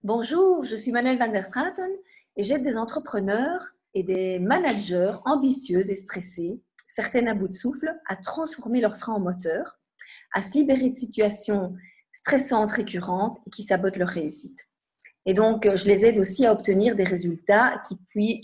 Bonjour, je suis Manuelle van der Straten et j'aide des entrepreneurs et des managers ambitieux et stressés, certaines à bout de souffle, à transformer leurs freins en moteur, à se libérer de situations stressantes récurrentes et qui sabotent leur réussite. Et donc, je les aide aussi à obtenir des résultats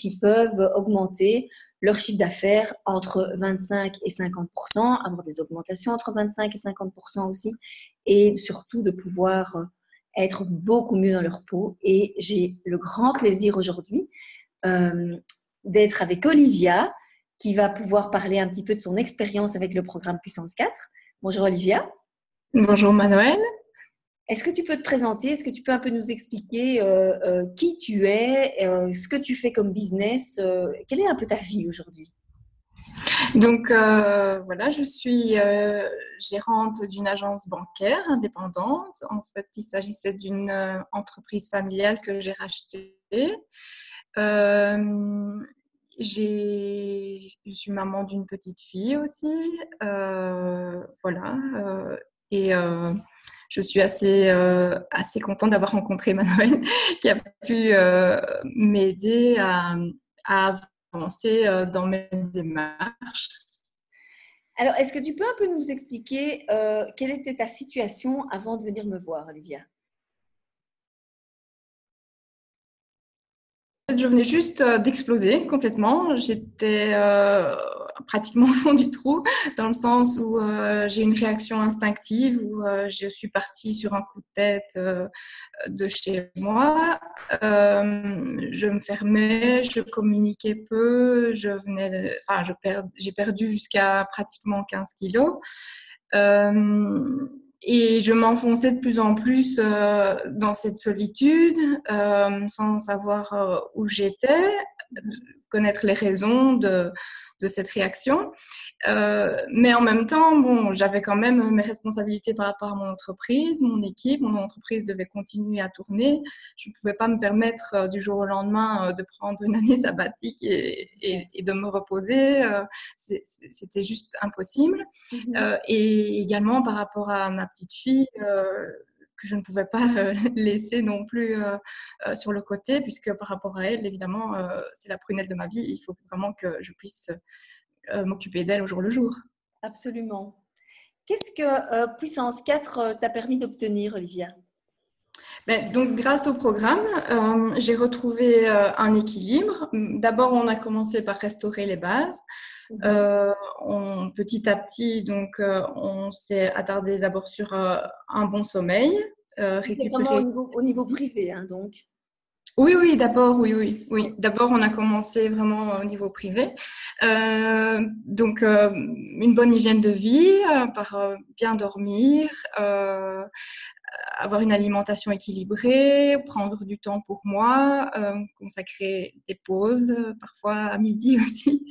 qui peuvent augmenter leur chiffre d'affaires entre 25 et 50%, avoir des augmentations entre 25 et 50% aussi, et surtout de pouvoir être beaucoup mieux dans leur peau. Et j'ai le grand plaisir aujourd'hui d'être avec Olivia, qui va pouvoir parler un petit peu de son expérience avec le programme Puissance 4. Bonjour Olivia. Bonjour Manuel. Est-ce que tu peux te présenter? Est-ce que tu peux un peu nous expliquer qui tu es, ce que tu fais comme business? Quelle est un peu ta vie aujourd'hui? Donc voilà, je suis gérante d'une agence bancaire indépendante. En fait, il s'agissait d'une entreprise familiale que j'ai rachetée. Je suis maman d'une petite fille aussi. Voilà. Et je suis assez contente d'avoir rencontré Manuel qui a pu m'aider à avancer dans mes démarches. Alors, est-ce que tu peux un peu nous expliquer quelle était ta situation avant de venir me voir, Olivia? Je venais juste d'exploser complètement. J'étais pratiquement au fond du trou, dans le sens où j'ai une réaction instinctive, où je suis partie sur un coup de tête de chez moi. Je me fermais, je communiquais peu, j'ai perdu jusqu'à pratiquement 15 kilos. Et je m'enfonçais de plus en plus dans cette solitude, sans savoir où j'étais, connaître les raisons de cette réaction. Mais en même temps, bon, j'avais quand même mes responsabilités par rapport à mon entreprise, mon équipe. Mon entreprise devait continuer à tourner. Je ne pouvais pas me permettre du jour au lendemain de prendre une année sabbatique et de me reposer. C'était juste impossible. Et également par rapport à ma petite fille, que je ne pouvais pas laisser non plus sur le côté, puisque par rapport à elle, évidemment, c'est la prunelle de ma vie. Il faut vraiment que je puisse m'occuper d'elle au jour le jour. Absolument. Qu'est-ce que Puissance 4 t'a permis d'obtenir, Olivia? Donc, grâce au programme, j'ai retrouvé un équilibre. D'abord, on a commencé par restaurer les bases. Petit à petit, donc, on s'est attardé d'abord sur un bon sommeil, C'est vraiment récupérer. au niveau privé, hein, donc. Oui, d'abord, oui. D'abord, on a commencé vraiment au niveau privé. Donc, une bonne hygiène de vie, par bien dormir, avoir une alimentation équilibrée, prendre du temps pour moi, consacrer des pauses, parfois à midi aussi.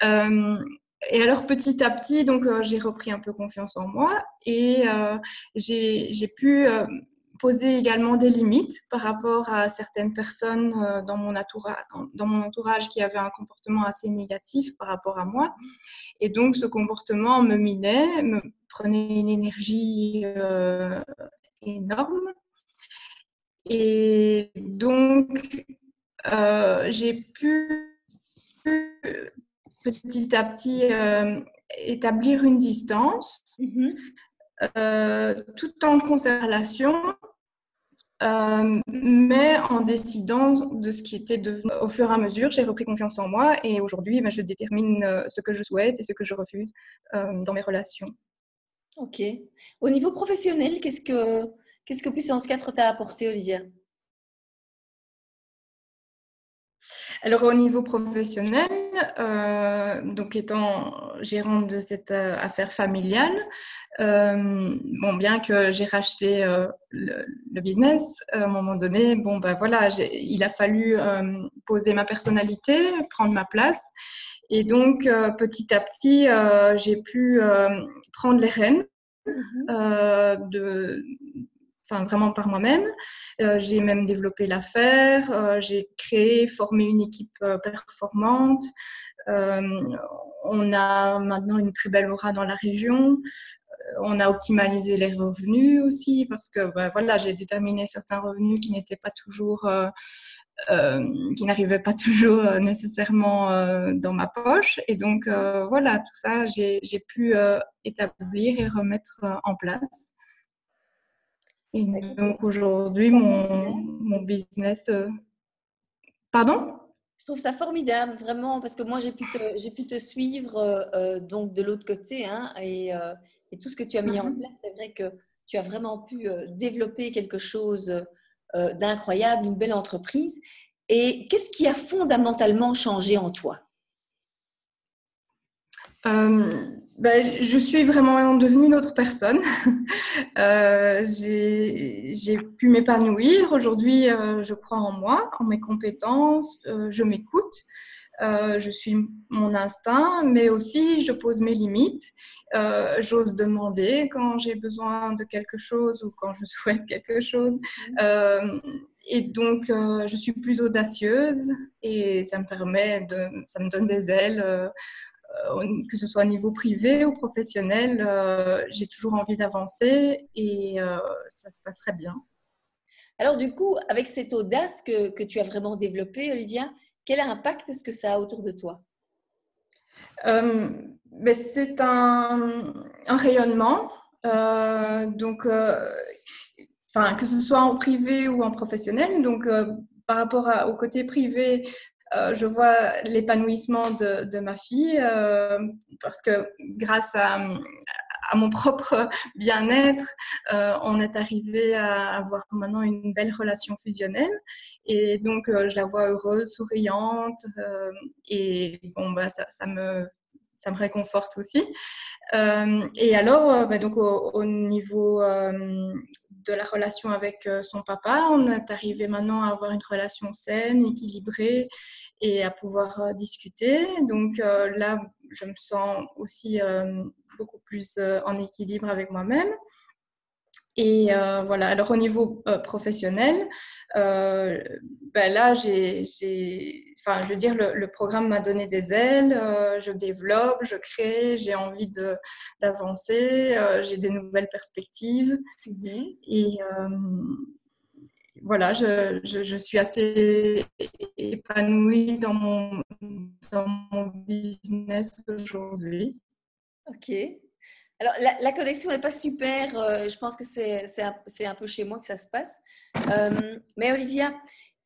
Et alors petit à petit, donc j'ai repris un peu confiance en moi et j'ai pu poser également des limites par rapport à certaines personnes dans mon entourage qui avaient un comportement assez négatif par rapport à moi. Et donc ce comportement me minait, me prenait une énergie énorme. Et donc j'ai pu petit à petit établir une distance, tout en conservant la relation, mais en décidant de ce qui était devenu. Au fur et à mesure, j'ai repris confiance en moi et aujourd'hui, je détermine ce que je souhaite et ce que je refuse dans mes relations. Ok. Au niveau professionnel, qu'est-ce que Puissance 4 t'a apporté, Olivia? Alors au niveau professionnel, donc étant gérante de cette affaire familiale, bien que j'ai racheté le business, à un moment donné, voilà, il a fallu poser ma personnalité, prendre ma place. Et donc, petit à petit, j'ai pu prendre les rênes vraiment par moi-même. J'ai même développé l'affaire, j'ai créé, formé une équipe performante. On a maintenant une très belle aura dans la région. on a optimalisé les revenus aussi parce que voilà, j'ai déterminé certains revenus qui n'étaient pas toujours qui n'arrivaient pas toujours nécessairement dans ma poche. Et donc, voilà, tout ça, j'ai pu établir et remettre en place. Et donc, aujourd'hui, mon business... Pardon? Je trouve ça formidable, vraiment, parce que moi, j'ai pu te suivre donc de l'autre côté, hein, et tout ce que tu as mis en place, c'est vrai que tu as vraiment pu développer quelque chose d'incroyable, une belle entreprise. Et qu'est-ce qui a fondamentalement changé en toi? Je suis vraiment devenue une autre personne. J'ai pu m'épanouir. Aujourd'hui, je crois en moi, en mes compétences, je m'écoute. Je suis mon instinct, mais aussi je pose mes limites. J'ose demander quand j'ai besoin de quelque chose ou quand je souhaite quelque chose. Et donc, je suis plus audacieuse et ça ça me donne des ailes. Que ce soit au niveau privé ou professionnel, j'ai toujours envie d'avancer et ça se passe très bien. Alors, du coup, avec cette audace que tu as vraiment développée, Olivia, quel impact est-ce que ça a autour de toi? C'est un rayonnement. Que ce soit en privé ou en professionnel. Donc, par rapport au côté privé, je vois l'épanouissement de ma fille parce que grâce à mon propre bien-être, on est arrivé à avoir maintenant une belle relation fusionnelle. Et donc, je la vois heureuse, souriante. Et bon, ça me réconforte aussi. Et alors, donc au niveau de la relation avec son papa, on est arrivé maintenant à avoir une relation saine, équilibrée et à pouvoir discuter. Donc là, je me sens aussi beaucoup plus en équilibre avec moi-même. Et voilà, alors au niveau professionnel, là, je veux dire, le programme m'a donné des ailes, je développe, je crée, j'ai envie d'avancer, j'ai des nouvelles perspectives. Et voilà, je suis assez épanouie dans mon business aujourd'hui. Ok. Alors, la connexion n'est pas super. Je pense que c'est un peu chez moi que ça se passe. Mais Olivia,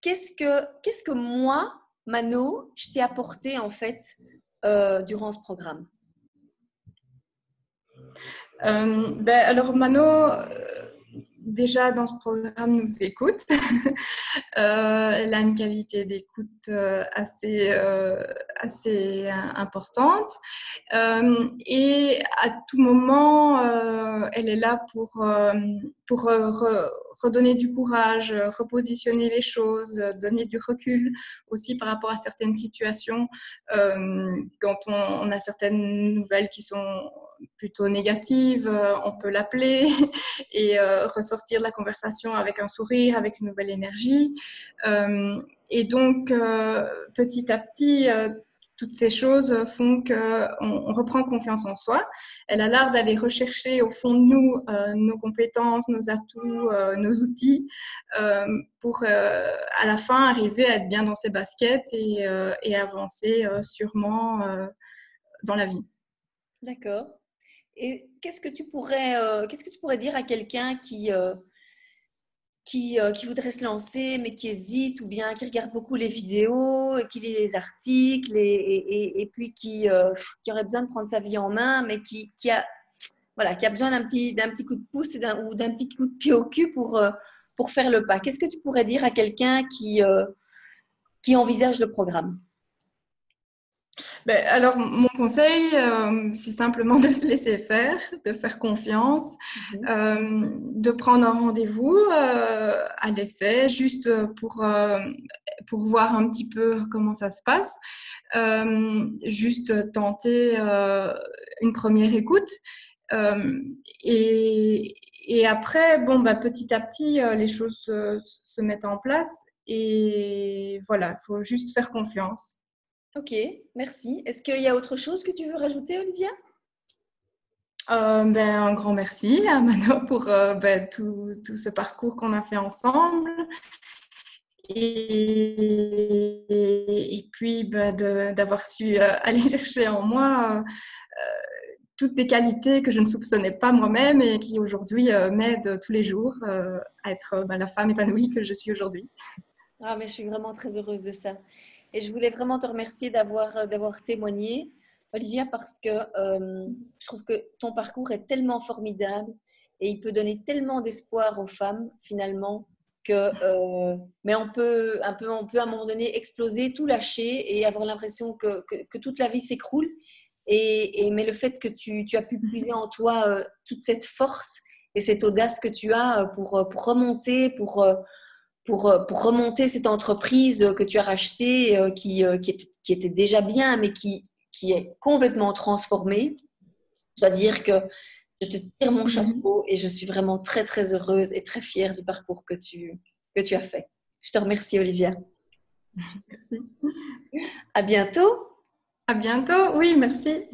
qu'est-ce que moi, Mano, je t'ai apporté en fait durant ce programme? Alors Mano, déjà dans ce programme, nous écoute. Elle a une qualité d'écoute assez importante. Et à tout moment, elle est là pour redonner du courage, repositionner les choses, donner du recul aussi par rapport à certaines situations. Quand on a certaines nouvelles qui sont plutôt négative, on peut l'appeler et ressortir de la conversation avec un sourire, avec une nouvelle énergie. Et donc, petit à petit, toutes ces choses font qu'on reprend confiance en soi. Elle a l'art d'aller rechercher au fond de nous nos compétences, nos atouts, nos outils pour à la fin arriver à être bien dans ses baskets et avancer sûrement dans la vie. D'accord. Et qu'est-ce que tu pourrais dire à quelqu'un qui voudrait se lancer, mais qui hésite, ou bien qui regarde beaucoup les vidéos, qui lit les articles, et puis qui aurait besoin de prendre sa vie en main, mais voilà, qui a besoin d'un petit coup de pouce ou d'un petit coup de pied au cul pour faire le pas. Qu'est-ce que tu pourrais dire à quelqu'un qui envisage le programme? Alors, mon conseil, c'est simplement de se laisser faire, de faire confiance, de prendre un rendez-vous à l'essai, juste pour voir un petit peu comment ça se passe. Juste tenter une première écoute. Et après, bon, petit à petit, les choses se mettent en place. Et voilà, il faut juste faire confiance. Ok, merci. Est-ce qu'il y a autre chose que tu veux rajouter, Olivia? Un grand merci à Mano pour tout ce parcours qu'on a fait ensemble. Et puis d'avoir su aller chercher en moi toutes des qualités que je ne soupçonnais pas moi-même et qui aujourd'hui m'aident tous les jours à être la femme épanouie que je suis aujourd'hui. Ah, mais je suis vraiment très heureuse de ça. Et je voulais vraiment te remercier d'avoir témoigné, Olivia, parce que je trouve que ton parcours est tellement formidable et il peut donner tellement d'espoir aux femmes, finalement, que, mais on peut à un moment donné exploser, tout lâcher et avoir l'impression que toute la vie s'écroule. Mais le fait que tu as pu puiser en toi toute cette force et cette audace que tu as pour remonter, pour remonter cette entreprise que tu as rachetée, qui était déjà bien, mais qui est complètement transformée. Je dois dire que je te tire mon chapeau et je suis vraiment très, très heureuse et très fière du parcours que tu as fait. Je te remercie, Olivia. À bientôt. À bientôt. Oui, merci.